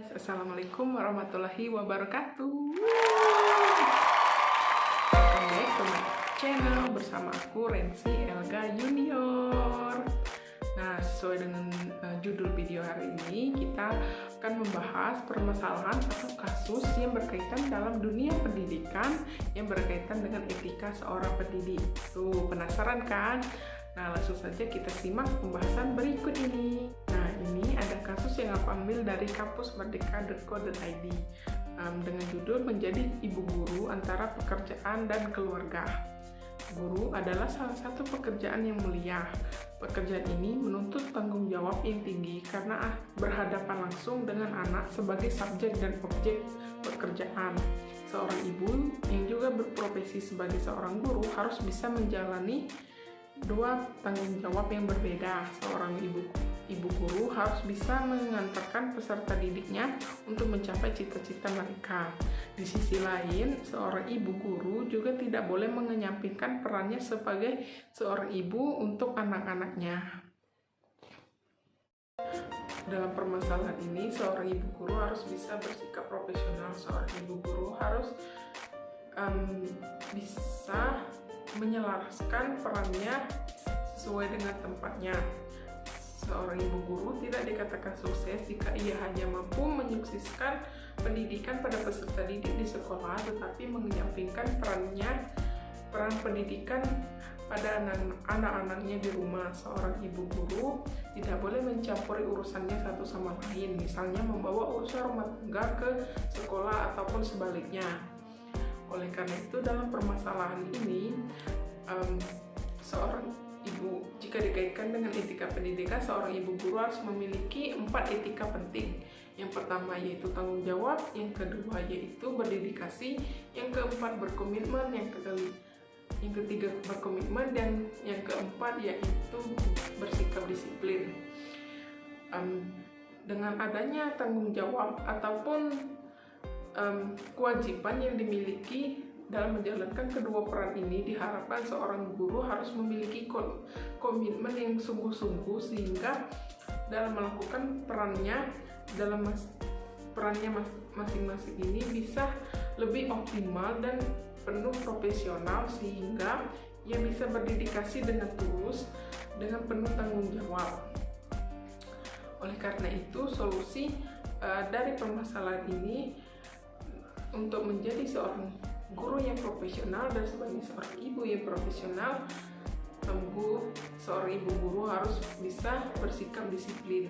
Assalamualaikum warahmatullahi wabarakatuh. Welcome back to my channel bersama aku Rensi Elga Junior. Nah, sesuai dengan judul video hari ini, kita akan membahas permasalahan atau kasus yang berkaitan dalam dunia pendidikan yang berkaitan dengan etika seorang pendidik. Tuh, penasaran kan? Nah, langsung saja kita simak pembahasan berikut ini. Nah, ini ada kasus yang aku ambil dari kampus merdeka.co.id dengan judul menjadi ibu guru antara pekerjaan dan keluarga. Guru adalah salah satu pekerjaan yang mulia. Pekerjaan ini menuntut tanggung jawab yang tinggi karena berhadapan langsung dengan anak sebagai subjek dan objek pekerjaan. Seorang ibu yang juga berprofesi sebagai seorang guru harus bisa menjalani dua tanggung jawab yang berbeda. Seorang ibu guru harus bisa mengantarkan peserta didiknya untuk mencapai cita-cita mereka. Di sisi lain, seorang ibu guru juga tidak boleh menyampingkan perannya sebagai seorang ibu untuk anak-anaknya. Dalam permasalahan ini, seorang ibu guru harus bisa bersikap profesional. Seorang ibu guru harus bisa menyelaraskan perannya sesuai dengan tempatnya. Seorang ibu guru tidak dikatakan sukses jika ia hanya mampu menyukseskan pendidikan pada peserta didik di sekolah, tetapi menyampingkan peran pendidikan pada anak-anaknya di rumah. Seorang ibu guru tidak boleh mencampuri urusannya satu sama lain, misalnya membawa urusan rumah tangga ke sekolah ataupun sebaliknya. Oleh karena itu, dalam permasalahan ini, seorang ibu, jika dikaitkan dengan etika pendidikan, seorang ibu guru harus memiliki 4 etika penting. Yang pertama yaitu tanggung jawab, yang kedua yaitu berdedikasi, yang keempat berkomitmen, yang ketiga berkomitmen, dan yang keempat yaitu bersikap disiplin. Dengan adanya tanggung jawab ataupun kewajiban yang dimiliki dalam menjalankan kedua peran ini, diharapkan seorang guru harus memiliki komitmen yang sungguh-sungguh sehingga dalam melakukan perannya masing-masing ini bisa lebih optimal dan penuh profesional, sehingga ia bisa berdedikasi dengan tulus dengan penuh tanggung jawab. Oleh karena itu, solusi dari permasalahan ini untuk menjadi seorang guru yang profesional dan sebagai seorang ibu yang profesional, seorang ibu guru harus bisa bersikap disiplin.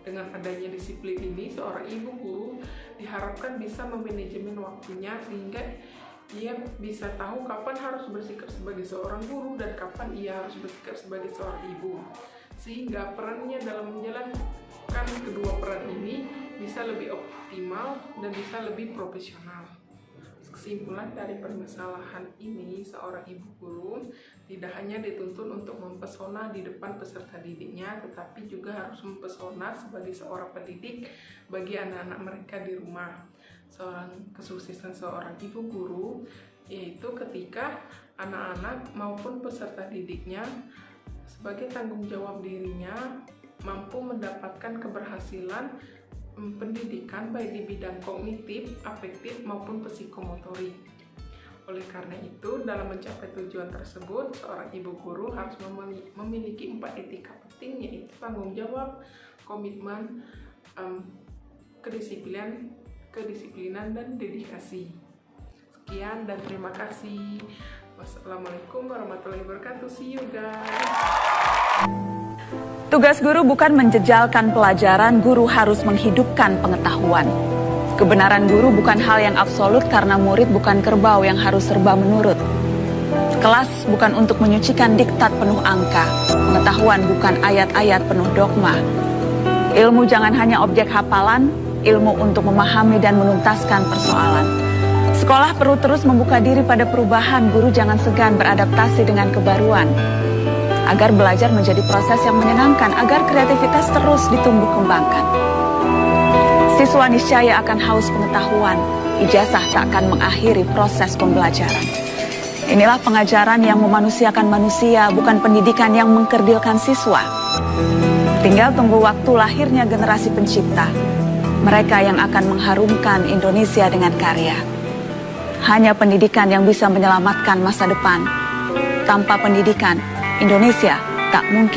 Dengan adanya disiplin ini, seorang ibu guru diharapkan bisa memanajemen waktunya sehingga ia bisa tahu kapan harus bersikap sebagai seorang guru dan kapan ia harus bersikap sebagai seorang ibu, sehingga perannya dalam menjalankan kedua peran ini bisa lebih optimal dan bisa lebih profesional. Kesimpulan dari permasalahan ini, seorang ibu guru tidak hanya dituntut untuk mempesona di depan peserta didiknya, tetapi juga harus mempesona sebagai seorang pendidik bagi anak-anak mereka di rumah. Kesuksesan seorang ibu guru yaitu ketika anak-anak maupun peserta didiknya sebagai tanggung jawab dirinya mampu mendapatkan keberhasilan pendidikan baik di bidang kognitif, afektif maupun psikomotorik. Oleh karena itu, dalam mencapai tujuan tersebut, seorang ibu guru harus memiliki 4 etika penting, yaitu tanggung jawab, komitmen, kedisiplinan dan dedikasi. Sekian dan terima kasih. Wassalamualaikum warahmatullahi wabarakatuh. See you guys. Tugas guru bukan menjejalkan pelajaran, guru harus menghidupkan pengetahuan. Kebenaran guru bukan hal yang absolut karena murid bukan kerbau yang harus serba menurut. Kelas bukan untuk menyucikan diktat penuh angka. Pengetahuan bukan ayat-ayat penuh dogma. Ilmu jangan hanya objek hafalan, ilmu untuk memahami dan menuntaskan persoalan. Sekolah perlu terus membuka diri pada perubahan, guru jangan segan beradaptasi dengan kebaruan. Agar belajar menjadi proses yang menyenangkan, agar kreativitas terus ditumbuh kembangkan. Siswa niscaya akan haus pengetahuan, ijazah tak akan mengakhiri proses pembelajaran. Inilah pengajaran yang memanusiakan manusia, bukan pendidikan yang mengkerdilkan siswa. Tinggal tunggu waktu lahirnya generasi pencipta. Mereka yang akan mengharumkan Indonesia dengan karya. Hanya pendidikan yang bisa menyelamatkan masa depan. Tanpa pendidikan, Indonesia tak mungkin